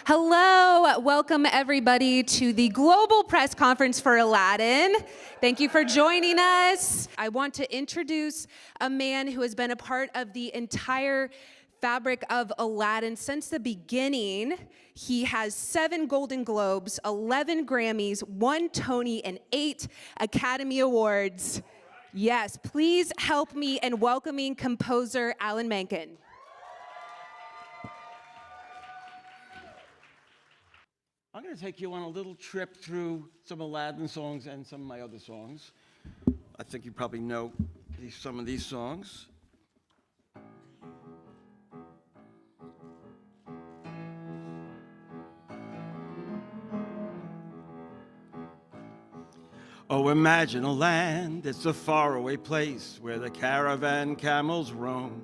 Hello, welcome everybody to the global press conference for Aladdin. Thank you for joining us. I want to introduce a man who has been a part of the entire fabric of Aladdin since the beginning. He has 7 Golden Globes, 11 Grammys, 1 Tony, and 8 Academy Awards. Yes, please help me in welcoming composer Alan Menken. I'm going to take you on a little trip through some Aladdin songs and some of my other songs. I think you probably know some of these songs. Oh, imagine a land, it's a faraway place where the caravan camels roam,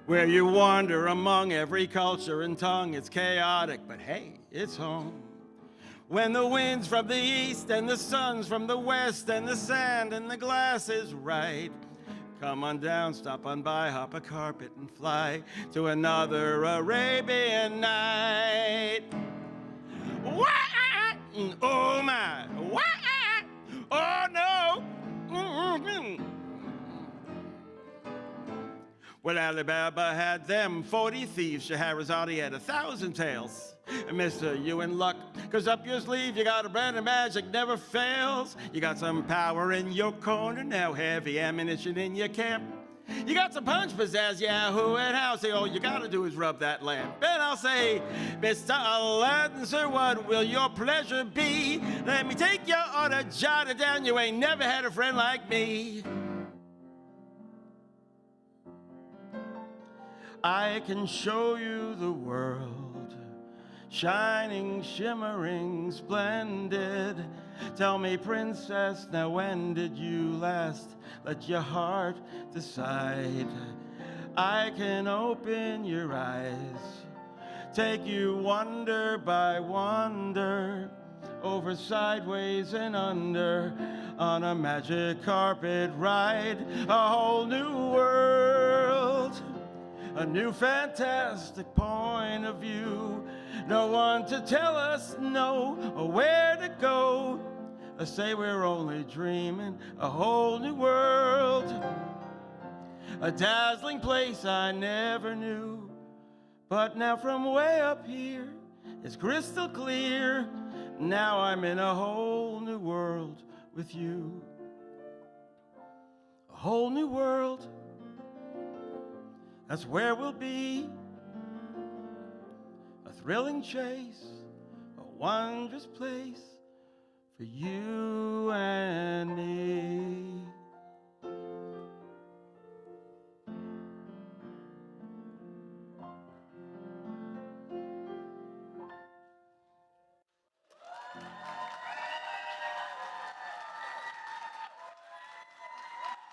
where you wander among every culture and tongue. It's chaotic, but hey, it's home. When the wind's from the east and the sun's from the west and the sand and the glass is right, come on down, stop on by, hop a carpet and fly to another Arabian night. Wah! Oh my! Wah! Oh no! Mm-hmm. Well, Alibaba had them 40 thieves, Scheherazade had 1,000 tales. And mister, you in luck, 'cause up your sleeve you got a brand of magic never fails. You got some power in your corner, now heavy ammunition in your camp. You got some punch, pizzazz, yahoo, and how say, all you gotta do is rub that lamp. And I'll say, Mr. Aladdin, sir, what will your pleasure be? Let me take your order, jot it down, you ain't never had a friend like me. I can show you the world, shining, shimmering, splendid. Tell me, princess, now when did you last let your heart decide? I can open your eyes, take you wonder by wonder, over, sideways, and under, on a magic carpet ride, a whole new world. A new fantastic point of view. No one to tell us no or where to go. Or say we're only dreaming. A whole new world. A dazzling place I never knew. But now from way up here, it's crystal clear. Now I'm in a whole new world with you. A whole new world. That's where we'll be. A thrilling chase, a wondrous place for you and me.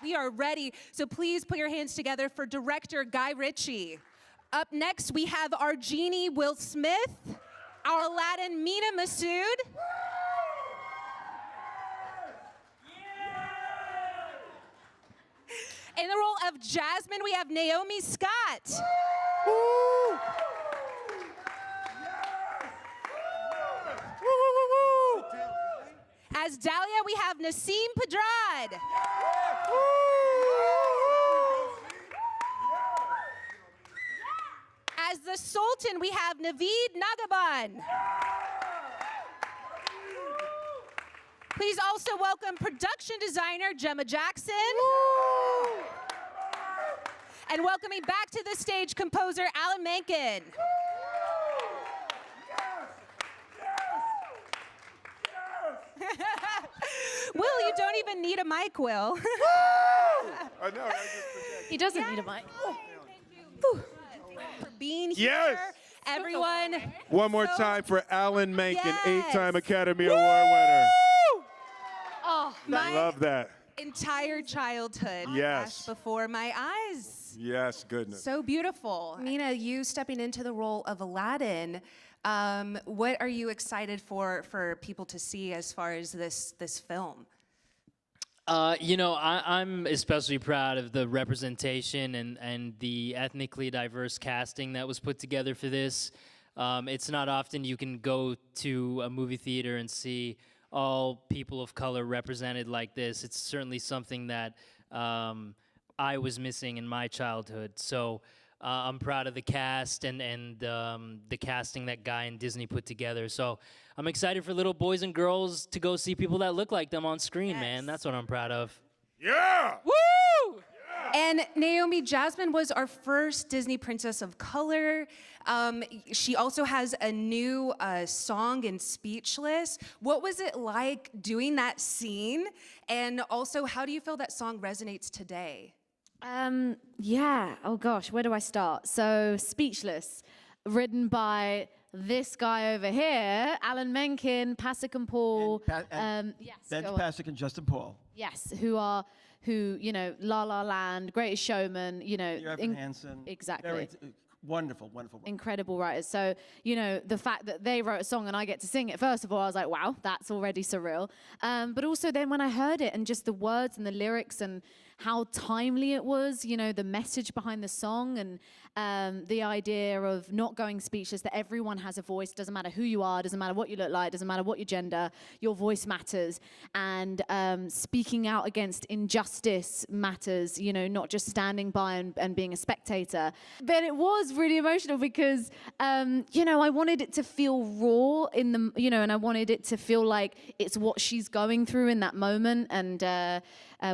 We are ready, so please put your hands together for director Ritchie. Up next, we have our Genie, Will Smith, our Aladdin, Mena, Massoud. In the role of Jasmine, we have Naomi Scott. As Dalia, we have Nasim, Pedrad. As the Sultan, we have Naveed Nagaban. Please also welcome production designer Gemma Jackson. And welcoming back to the stage composer Alan Menken. Will, you don't even need a mic, Will. I know, I just project. He doesn't need a mic. Thank you for being here. Yes. Everyone. One more So- time for Alan Menken, Yes. 8-time Academy Award winner. Oh, My Love that. entire childhood Yes. flashed before my eyes. Yes, goodness. So beautiful. Mena, you stepping into the role of Aladdin, what are you excited for people to see as far as this film? I'm especially proud of the representation and the ethnically diverse casting that was put together for this. It's not often you can go to a movie theater and see all people of color represented like this. It's certainly something that I was missing in my childhood. So I'm proud of the cast and the casting that Guy and Disney put together. So I'm excited for little boys and girls to go see people that look like them on screen, man. That's what I'm proud of. Yeah! Woo! And Naomi, Jasmine was our first Disney princess of color. She also has a new song in Speechless. What was it like doing that scene? And also, how do you feel that song resonates today? Yeah, oh gosh, where do I start? So, Speechless, written by this guy over here, Alan Menken, Pasek and Paul. Ben Pasek and Justin Paul. Yes, who, you know, La La Land, Greatest Showman, you know. Evan Hansen. Exactly. Wonderful. Incredible writers. So, you know, the fact that they wrote a song and I get to sing it, first of all, I was like, wow, that's already surreal. But also then when I heard it and just the words and the lyrics and how timely it was, you know, the message behind the song and the idea of not going speechless, that everyone has a voice, doesn't matter who you are, doesn't matter what you look like, doesn't matter what your gender, your voice matters. And speaking out against injustice matters, you know, not just standing by and being a spectator. But it was really emotional because, you know, I wanted it to feel raw in the, you know, and I wanted it to feel like it's what she's going through in that moment. And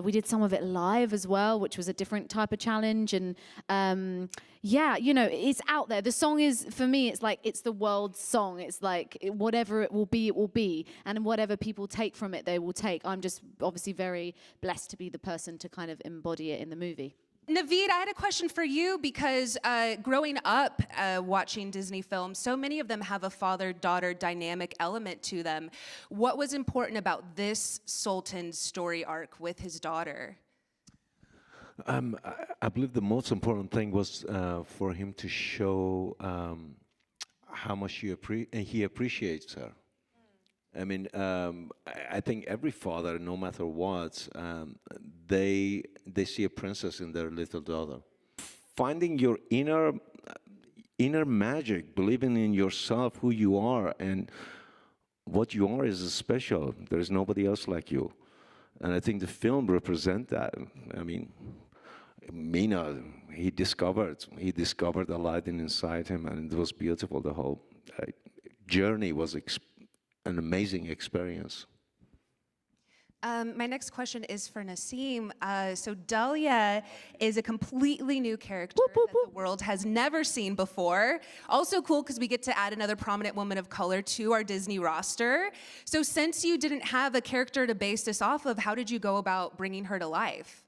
we did some of it live as well, which was a different type of challenge. And yeah, you know, it's out there. The song is, for me, it's like, it's the world's song. It's like, whatever it will be, it will be. And whatever people take from it, they will take. I'm just obviously very blessed to be the person to kind of embody it in the movie. Naveed, I had a question for you because growing up watching Disney films, so many of them have a father-daughter dynamic element to them. What was important about this Sultan's story arc with his daughter? I believe the most important thing was for him to show how much he appreciates her. I mean, I think every father, no matter what, they see a princess in their little daughter. Finding your inner magic, believing in yourself, who you are, and what you are is special. There is nobody else like you, and I think the film represents that. I mean, Mena, he discovered Aladdin inside him, and it was beautiful. The whole journey was an amazing experience. My next question is for Nasim. So Dalia is a completely new character that the world has never seen before. Also cool because we get to add another prominent woman of color to our Disney roster. So since you didn't have a character to base this off of, how did you go about bringing her to life?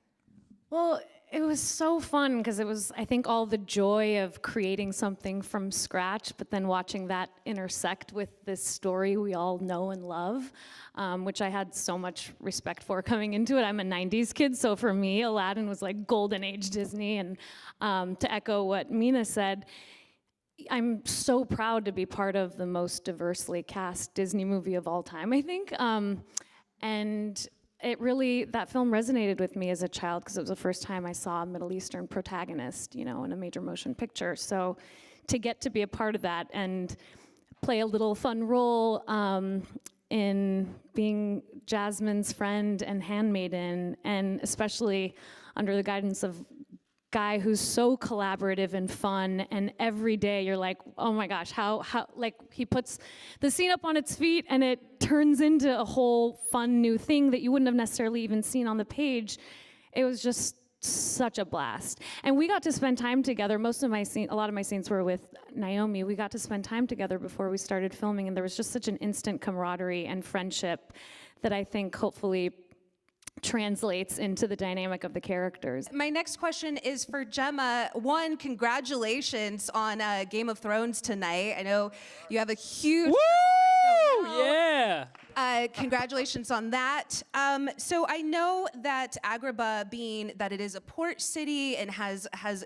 Well, it was so fun because it was, I think, all the joy of creating something from scratch, but then watching that intersect with this story we all know and love, which I had so much respect for coming into it. I'm a 90s kid, so for me, Aladdin was like golden age Disney. And to echo what Mena said, I'm so proud to be part of the most diversely cast Disney movie of all time, I think. And it really, that film resonated with me as a child because it was the first time I saw a Middle Eastern protagonist, you know, in a major motion picture. So to get to be a part of that and play a little fun role in being Jasmine's friend and handmaiden, and especially under the guidance of Guy, who's so collaborative and fun, and every day you're like, oh my gosh, how like he puts the scene up on its feet and it turns into a whole fun new thing that you wouldn't have necessarily even seen on the page. It was just such a blast. And we got to spend time together. A lot of my scenes were with Naomi. We got to spend time together before we started filming, and there was just such an instant camaraderie and friendship that I think hopefully translates into the dynamic of the characters. My next question is for Gemma. One, congratulations on Game of Thrones tonight. I know you have a huge... Woo! Yeah! Congratulations on that. So I know that Agrabah, being that it is a port city and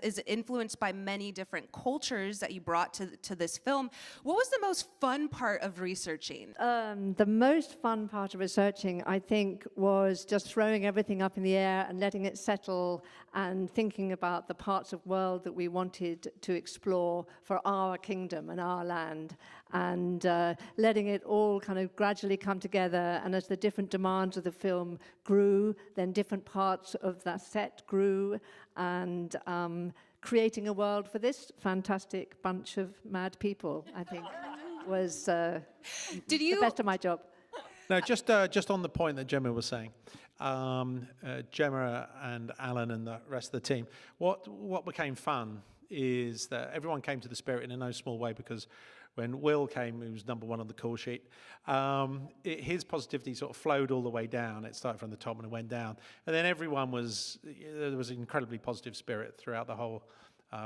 is influenced by many different cultures that you brought to this film. What was the most fun part of researching? The most fun part of researching, I think, was just throwing everything up in the air and letting it settle and thinking about the parts of the world that we wanted to explore for our kingdom and our land, and letting it all kind of gradually come together. And as the different demands of the film grew, then different parts of that set grew, and creating a world for this fantastic bunch of mad people, I think, was the best of my job. No, just on the point that Gemma was saying, Gemma and Alan and the rest of the team, what became fun is that everyone came to the Spirit in no small way, because when Will came, who was number one on the call sheet, his positivity sort of flowed all the way down. It started from the top and it went down. And then there was an incredibly positive spirit throughout the whole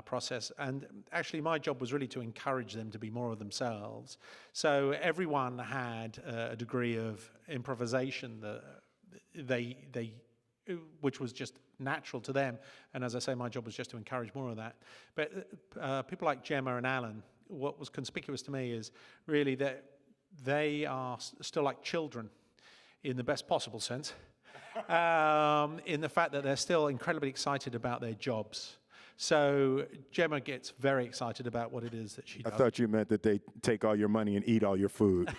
process. And actually my job was really to encourage them to be more of themselves. So everyone had a degree of improvisation that which was just natural to them. And as I say, my job was just to encourage more of that. But people like Gemma and Alan, what was conspicuous to me is really that they are still like children in the best possible sense, in the fact that they're still incredibly excited about their jobs. So Gemma gets very excited about what it is that she does. I thought you meant that they take all your money and eat all your food.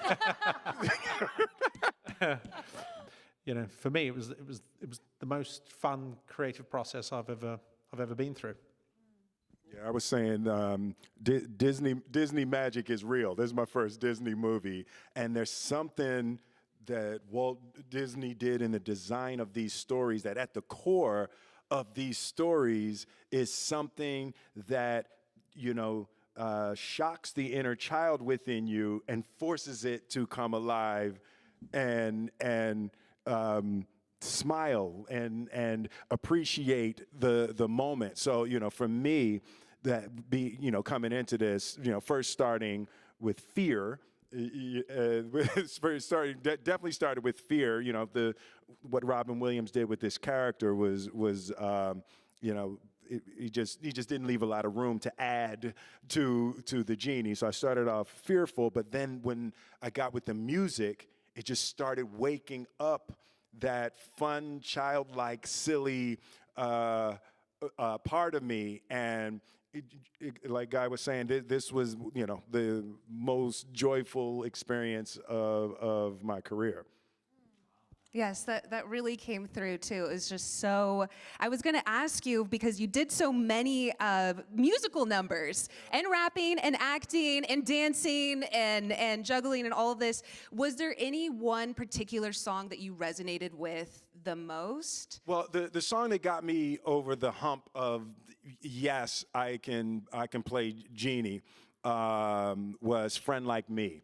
You know, for me, it was the most fun creative process I've ever been through. Yeah, I was saying Disney magic is real. This is my first Disney movie, and there's something that Walt Disney did in the design of these stories that at the core of these stories is something that, you know, shocks the inner child within you and forces it to come alive and smile and appreciate the moment. So, you know, for me, coming into this, you know, first starting with fear, definitely started with fear. You know, what Robin Williams did with this character was you know, he just didn't leave a lot of room to add to the Genie. So I started off fearful, but then when I got with the music, it just started waking up that fun, childlike, silly part of me. And like Guy was saying, this was, you know, the most joyful experience of my career. Yes, that really came through too. It was just so, I was gonna ask you, because you did so many musical numbers and rapping and acting and dancing and juggling and all of this. Was there any one particular song that you resonated with the most? Well, the song that got me over the hump of, yes, I can play Genie, was Friend Like Me.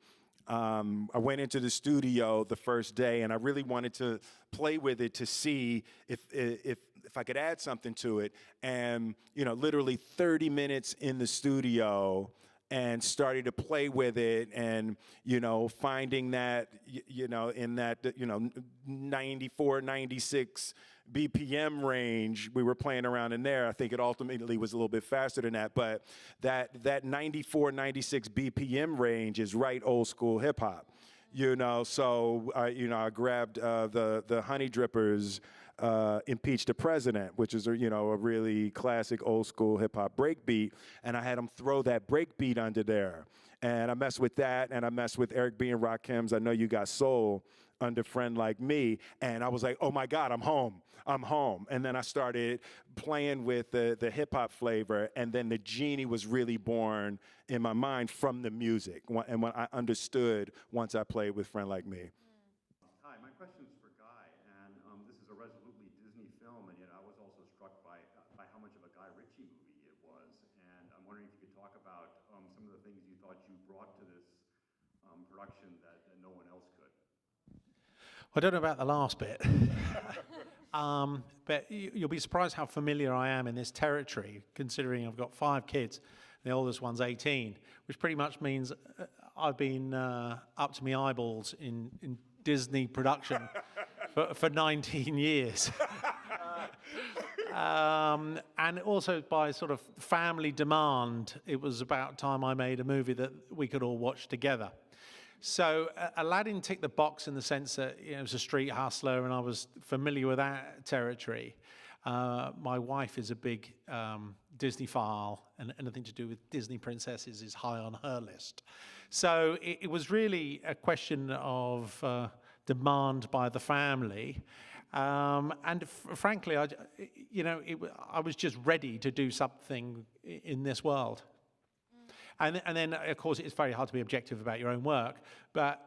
I went into the studio the first day, and I really wanted to play with it to see if I could add something to it. And, you know, literally 30 minutes in the studio and started to play with it, and, you know, finding that, you know, in that, you know, 94, 96 BPM range, we were playing around in there. I think it ultimately was a little bit faster than that, but that 94, 96 BPM range is right old school hip hop, you know. So I grabbed the Honey Drippers' Impeach the President, which is a really classic old school hip hop break beat, and I had them throw that break beat under there, and I messed with that, and I messed with Eric B. and Rakim's I Know You Got Soul under Friend Like Me, and I was like, oh my God, I'm home. And then I started playing with the hip-hop flavor, and then the Genie was really born in my mind from the music, and when I understood once I played with Friend Like Me. Hi, my question is for Guy, and this is a resolutely Disney film, and yet I was also struck by how much of a Guy Ritchie movie it was, and I'm wondering if you could talk about some of the things you thought you brought to this production that no one else could. I don't know about the last bit, but you'll be surprised how familiar I am in this territory, considering I've got 5 kids. The oldest one's 18, which pretty much means I've been up to my eyeballs in Disney production for 19 years. And also by sort of family demand, it was about time I made a movie that we could all watch together. So Aladdin ticked the box in the sense that it was a street hustler and I was familiar with that territory. My wife is a big Disney file, and anything to do with Disney princesses is high on her list. So it was really a question of demand by the family. And frankly, I was just ready to do something in this world. And then, of course, it's very hard to be objective about your own work, but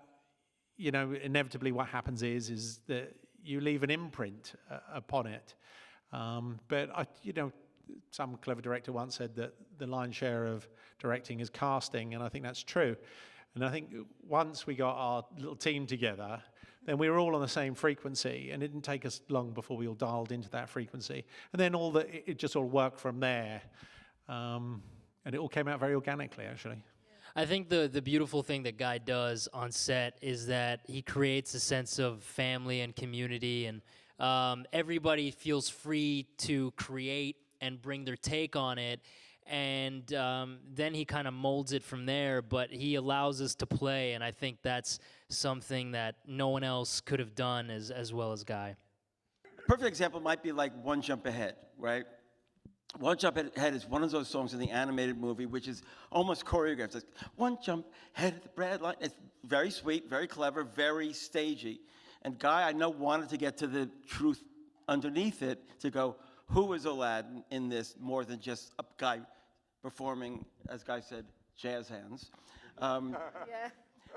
inevitably what happens is that you leave an imprint upon it. But some clever director once said that the lion's share of directing is casting, and I think that's true. And I think once we got our little team together, then we were all on the same frequency, and it didn't take us long before we all dialed into that frequency. And then it just all worked from there. And it all came out very organically, actually. I think the beautiful thing that Guy does on set is that he creates a sense of family and community, and everybody feels free to create and bring their take on it. And then he kind of molds it from there, but he allows us to play, and I think that's something that no one else could have done as well as Guy. Perfect example might be like One Jump Ahead, right? One Jump Ahead is one of those songs in the animated movie which is almost choreographed. It's like, one jump ahead of the bread line. It's very sweet, very clever, very stagey. And Guy, I know, wanted to get to the truth underneath it, to go, who is Aladdin in this more than just a guy performing, as Guy said, jazz hands. Yeah.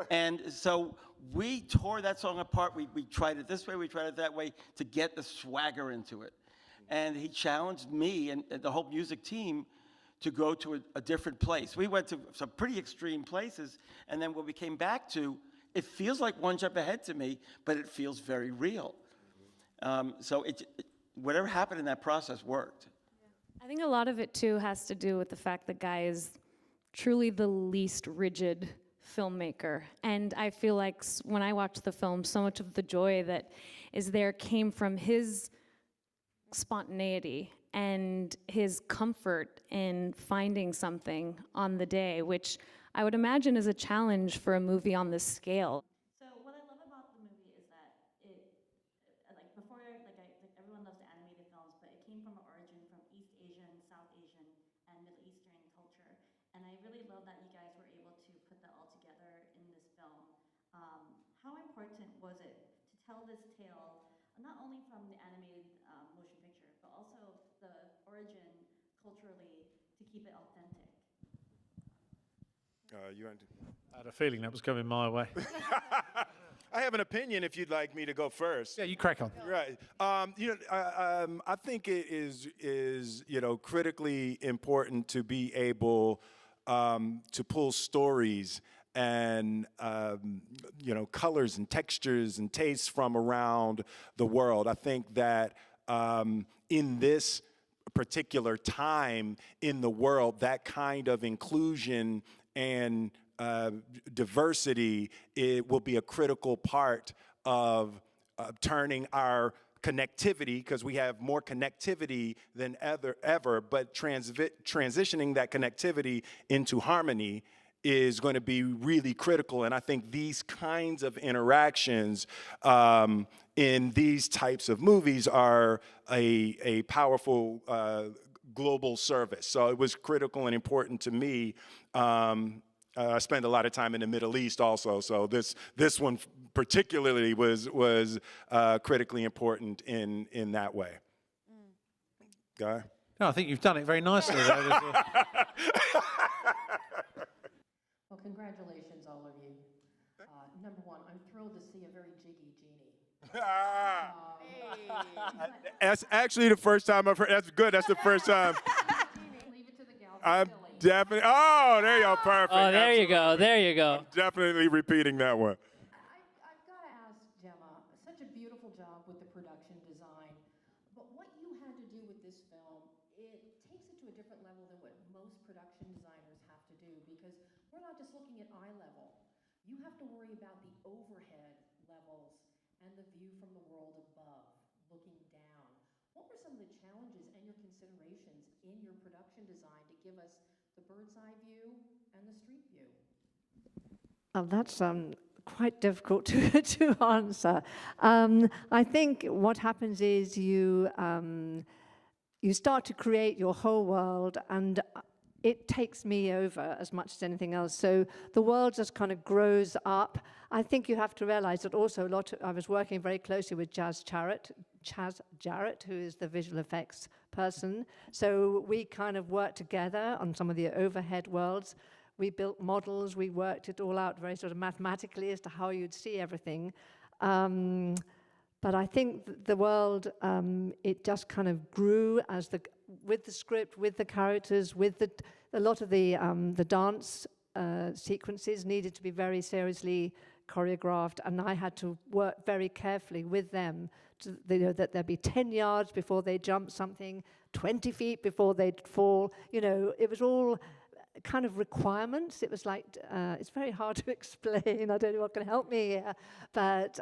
And so we tore that song apart. We tried it this way, we tried it that way to get the swagger into it. And he challenged me and the whole music team to go to a different place. We went to some pretty extreme places, and then when we came back to, it feels like One Jump Ahead to me, but it feels very real. So whatever happened in that process worked. I think a lot of it too has to do with the fact that Guy is truly the least rigid filmmaker. And I feel like when I watched the film, so much of the joy that is there came from his spontaneity and his comfort in finding something on the day, which I would imagine is a challenge for a movie on this scale. So what I love about the movie is that everyone loves the animated films, but it came from an origin from East Asian, South Asian, and Middle Eastern culture. And I really love that you guys were able to put that all together in this film. How important was it to tell this tale, not only from the animated motion picture, but also the origin culturally, to keep it authentic? I had a feeling that was coming my way. I have an opinion if you'd like me to go first. Yeah, you crack on. Right. I think it is critically important to be able to pull stories and colors and textures and tastes from around the world. I think that in this particular time in the world, that kind of inclusion and diversity, it will be a critical part of turning our connectivity, because we have more connectivity than ever, but transitioning that connectivity into harmony is going to be really critical. And I think these kinds of interactions in these types of movies are a powerful global service. So it was critical and important to me. I spend a lot of time in the Middle East also, so this one particularly was critically important in that way. Guy? No, I think you've done it very nicely. Well, congratulations, all of you. Number one, I'm thrilled to see a very jiggy Genie. That's actually the first time I've heard. That's good. That's the first time. Leave it to the gal. I'm definitely. Oh, there you go. Perfect. Oh, there you go. There you go. I'm definitely repeating that one. I've got to ask Gemma, such a beautiful job with the production design, but what you had to do with this film, it takes it to a different level than what most production designers have to do, because we're not just looking at eye level. You have to worry about the overhead levels and the view from the world above, looking down. What were some of the challenges and your considerations in your production design to give us the bird's eye view and the street view? Oh, that's quite difficult to answer. I think what happens is you start to create your whole world, and it takes me over as much as anything else. So the world just kind of grows up. I think you have to realize that also I was working very closely with Chaz Jarrett, who is the visual effects person. So we kind of worked together on some of the overhead worlds. We built models, we worked it all out very sort of mathematically as to how you'd see everything. But I think the world, it just kind of grew with the script, with the characters, with a lot of the dance sequences needed to be very seriously choreographed, and I had to work very carefully with them that there'd be 10 yards before they jump something, 20 feet before they'd fall. It was all kind of requirements. It was like, it's very hard to explain. I don't know what can help me here. But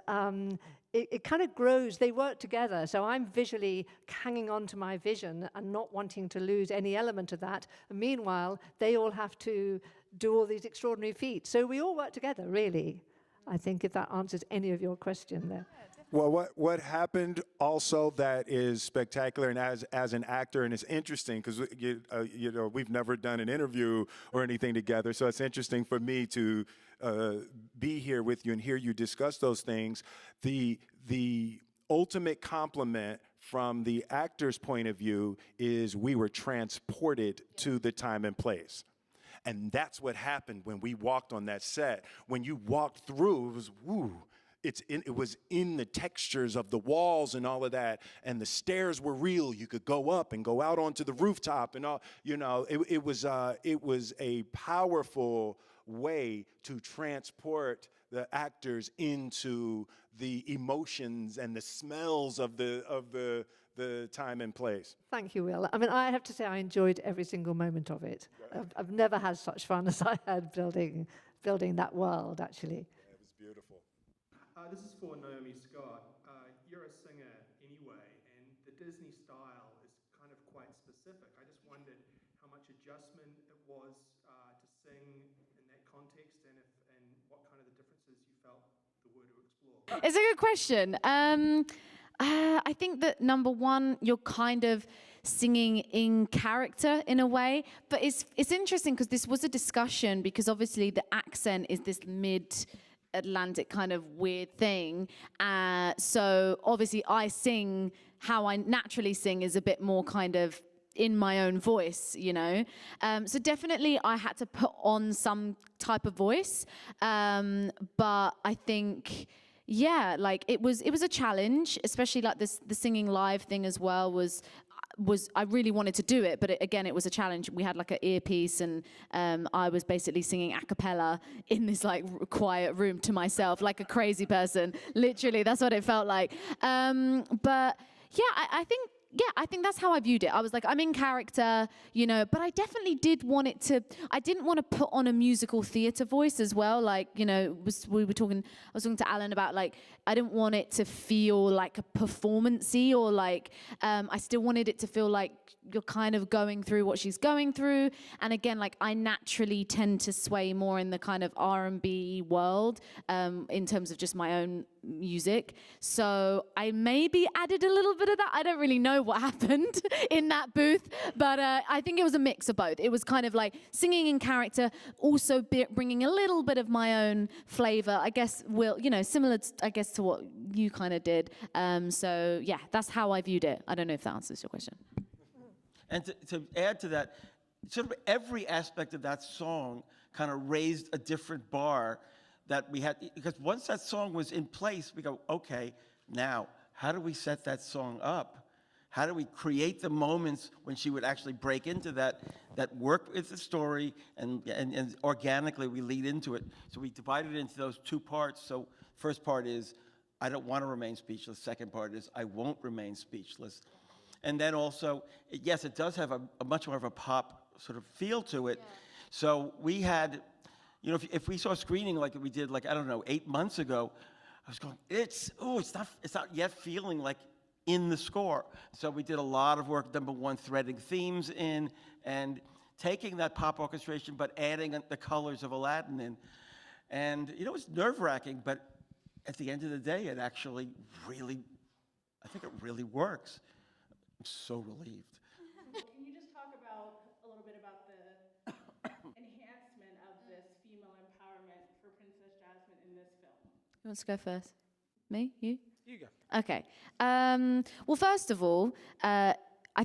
it kind of grows. They work together. So I'm visually hanging on to my vision and not wanting to lose any element of that. And meanwhile, they all have to do all these extraordinary feats. So we all work together, really. I think if that answers any of your question there. Well, what happened also that is spectacular, and as an actor, and it's interesting because we've never done an interview or anything together, so it's interesting for me to be here with you and hear you discuss those things. The ultimate compliment from the actor's point of view is we were transported to the time and place. And that's what happened when we walked on that set. When you walked through, it was woo. It was in the textures of the walls and all of that, and the stairs were real. You could go up and go out onto the rooftop, and all. It was a powerful way to transport the actors into the emotions and the smells of the time and place. Thank you, Will. I mean, I have to say I enjoyed every single moment of it. I've never had such fun as I had building that world, actually. Yeah, it was beautiful. This is for Naomi Scott. You're a singer anyway, and the Disney style is kind of quite specific. I just wondered how much adjustment it was to sing in that context, and what kind of the differences you felt there were to explore. It's a good question. I think that number one, you're kind of singing in character in a way, but it's interesting because this was a discussion because obviously the accent is this mid-Atlantic kind of weird thing. So obviously I sing, how I naturally sing is a bit more kind of in my own voice, So definitely I had to put on some type of voice. But I think, yeah, like it was a challenge, especially like the singing live thing as well was I really wanted to do it, but again, it was a challenge. We had like an earpiece, and I was basically singing a cappella in this like quiet room to myself, like a crazy person. Literally, that's what it felt like. But yeah, I think that's how I viewed it. I was like, I'm in character, but I definitely did want I didn't want to put on a musical theater voice as well. Like, I was talking to Alan about like, I didn't want it to feel like a performance-y or like, I still wanted it to feel like you're kind of going through what she's going through. And again, like I naturally tend to sway more in the kind of R&B world in terms of just my own music. So I maybe added a little bit of that. I don't really know what happened in that booth, but I think it was a mix of both. It was kind of like singing in character, also bringing a little bit of my own flavor, I guess, similar, I guess, to what you kind of did. So yeah, that's how I viewed it. I don't know if that answers your question. And to add to that, sort of every aspect of that song kind of raised a different bar that we had, because once that song was in place, we go, okay, now, how do we set that song up? How do we create the moments when she would actually break into that work with the story, and organically we lead into it? So we divided it into those two parts. So first part is, I don't want to remain speechless. Second part is, I won't remain speechless. And then also, yes, it does have a much more of a pop sort of feel to it. Yeah. So we had, if we saw a screening like we did, like, I don't know, 8 months ago, I was going, it's not yet feeling like in the score. So we did a lot of work, number one, threading themes in and taking that pop orchestration, but adding the colors of Aladdin in. And, you know, it's nerve-wracking, but at the end of the day, it actually really, I think it really works. I'm so relieved. Can you just talk about a little bit about the enhancement of this female empowerment for Princess Jasmine in this film? Who wants to go first? Me? You? You go. Okay. Well, first of all, I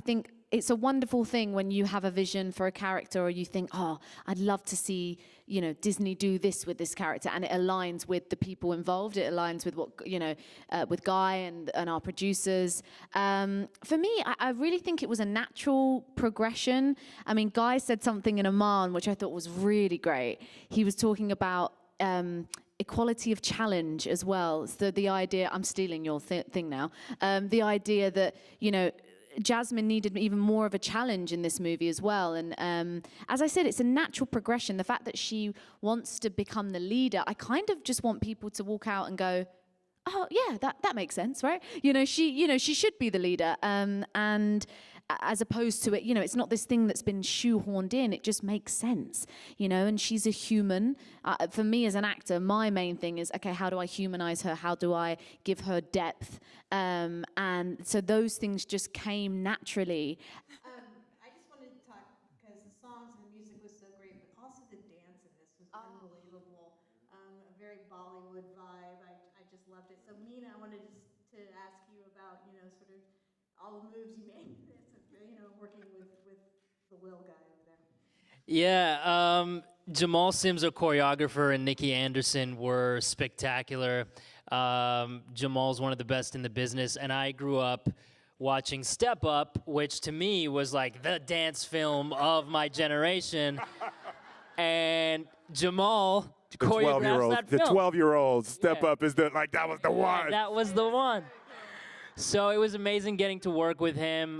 think it's a wonderful thing when you have a vision for a character or you think, oh, I'd love to see, you know, Disney do this with this character, and it aligns with the people involved. It aligns with what, you know, with Guy and our producers. For me, I really think it was a natural progression. I mean, Guy said something in Oman, which I thought was really great. He was talking about equality of challenge as well. So the idea, I'm stealing your thing now, the idea that, you know, Jasmine needed even more of a challenge in this movie as well. And as I said, it's a natural progression. The fact that she wants to become the leader, I kind of just want people to walk out and go, oh yeah, that makes sense, right? You know, she should be the leader. And as opposed to it, you know, it's not this thing that's been shoehorned in. It just makes sense, you know, and she's a human. For me as an actor, my main thing is, okay, how do I humanize her? How do I give her depth? And so those things just came naturally. I just wanted to talk, because the songs and the music was so great, but also the dance in this was unbelievable. A very Bollywood vibe. I just loved it. So Mena, I wanted to ask you about, you know, sort of all the moves you made in this, you know, working with the Will guy over there. Yeah, Jamal Sims, our choreographer, and Nikki Anderson were spectacular. Jamal's one of the best in the business, and I grew up watching Step Up, which to me was like the dance film of my generation. And Jamal choreographed that film. The 12-year-olds, Step Up is that was the one. That was the one. So it was amazing getting to work with him.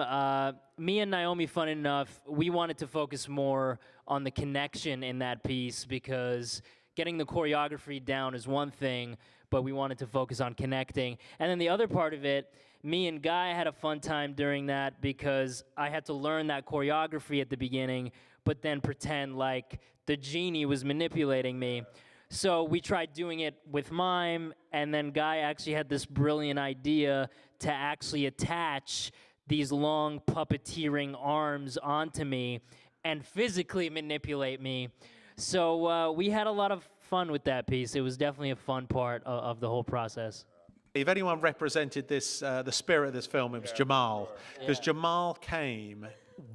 Me and Naomi, fun enough, we wanted to focus more on the connection in that piece because getting the choreography down is one thing, but we wanted to focus on connecting. And then the other part of it, me and Guy had a fun time during that because I had to learn that choreography at the beginning, but then pretend like the genie was manipulating me. So we tried doing it with mime, and then Guy actually had this brilliant idea to actually attach these long puppeteering arms onto me and physically manipulate me. So we had a lot of fun with that piece. It was definitely a fun part of the whole process. If anyone represented this, the spirit of this film, it was Jamal. Because Jamal came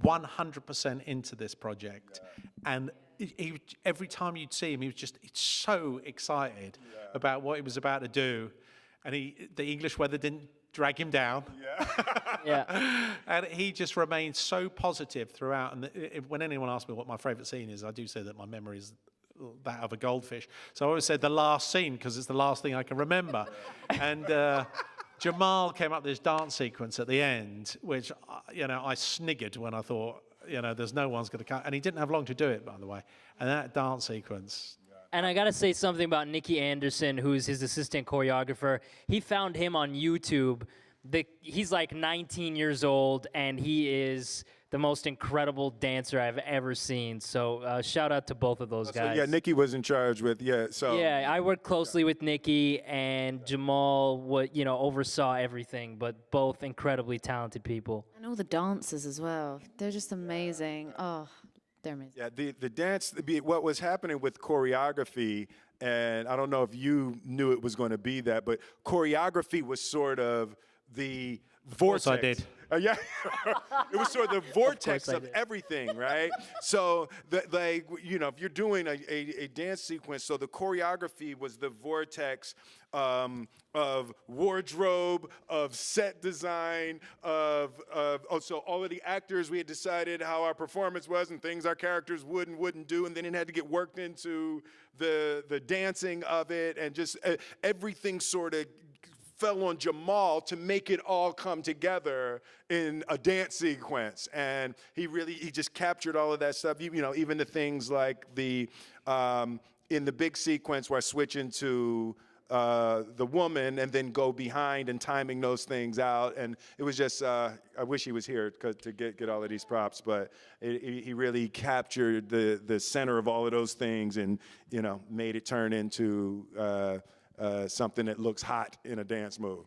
100% into this project. And he, every time you'd see him, he was just so excited about what he was about to do. And the English weather didn't drag him down. And he just remained so positive throughout. And when anyone asks me what my favorite scene is, I do say that my memory is that of a goldfish. So I always said the last scene because it's the last thing I can remember. And Jamal came up with this dance sequence at the end, which, you know, I sniggered when I thought, you know, there's no one's going to come. And he didn't have long to do it, by the way. And that dance sequence. And I got to say something about Nikki Anderson, who's his assistant choreographer. He found him on YouTube. He's like 19 years old, and he is the most incredible dancer I've ever seen. So shout out to both of those guys. So, yeah, Nikki was in charge with, Yeah, I worked closely with Nikki, and Jamal oversaw everything, but both incredibly talented people. And all the dancers as well. They're just amazing. Oh, they're amazing. Yeah, the dance, what was happening with choreography, and I don't know if you knew it was going to be that, but choreography was sort of the vortex. Of course I did. Yeah, it was sort of the vortex of everything, right? So, if you're doing a dance sequence, so the choreography was the vortex of wardrobe, of set design, so all of the actors, we had decided how our performance was and things our characters would and wouldn't do, and then it had to get worked into the dancing of it, and just everything sort of fell on Jamal to make it all come together in a dance sequence. And he just captured all of that stuff, even the things like in the big sequence where I switch into the woman and then go behind and timing those things out. And it was just, I wish he was here to get all of these props, but he really captured the center of all of those things and, you know, made it turn into something that looks hot in a dance move.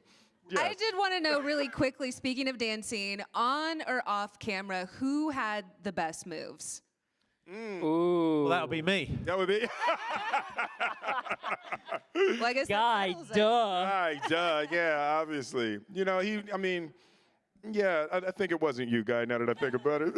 Yes. I did want to know really quickly, speaking of dancing, on or off camera, who had the best moves? Ooh. Well, that would be me. That would be. Well, I guess Guy, duh. Yeah, obviously. You know, I think it wasn't you, Guy, now that I think about it.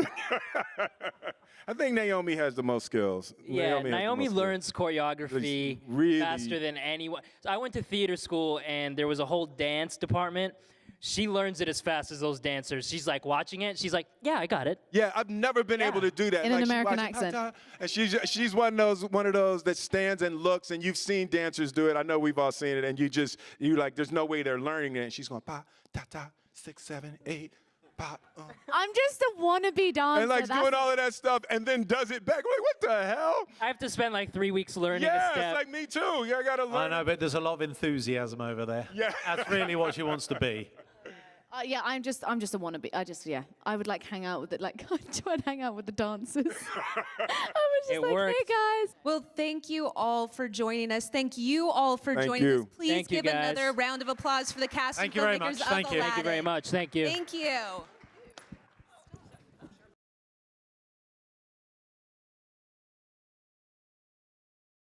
I think Naomi has the most skills. Yeah, Naomi learns choreography really faster than anyone. So I went to theater school, and there was a whole dance department. She learns it as fast as those dancers. She's like watching it. She's like, yeah, I got it. Yeah, I've never been able to do that. In like, an American accent. And she's one of those that stands and looks, and you've seen dancers do it. I know we've all seen it, and you like, there's no way they're learning it. And she's going, pa, ta, ta, 6, 7, 8. Pop, I'm just a wannabe dancer. And like doing all of that stuff and then does it back. Like, what the hell? I have to spend like 3 weeks learning a Yeah, step. it's like me too. Yeah, I gotta learn. I know, but there's a lot of enthusiasm over there. Yeah. That's really what she wants to be. Yeah, I'm just a wannabe. I would like hang out with it. Like, I try to hang out with the dancers. I was just works. hey guys. Well, thank you all for joining us. Thank you all for joining us. Please Thank you, give guys. another round of applause for the cast Thank and you very filmmakers much. of Thank you. Aladdin. Thank you very much. Thank you. Thank you.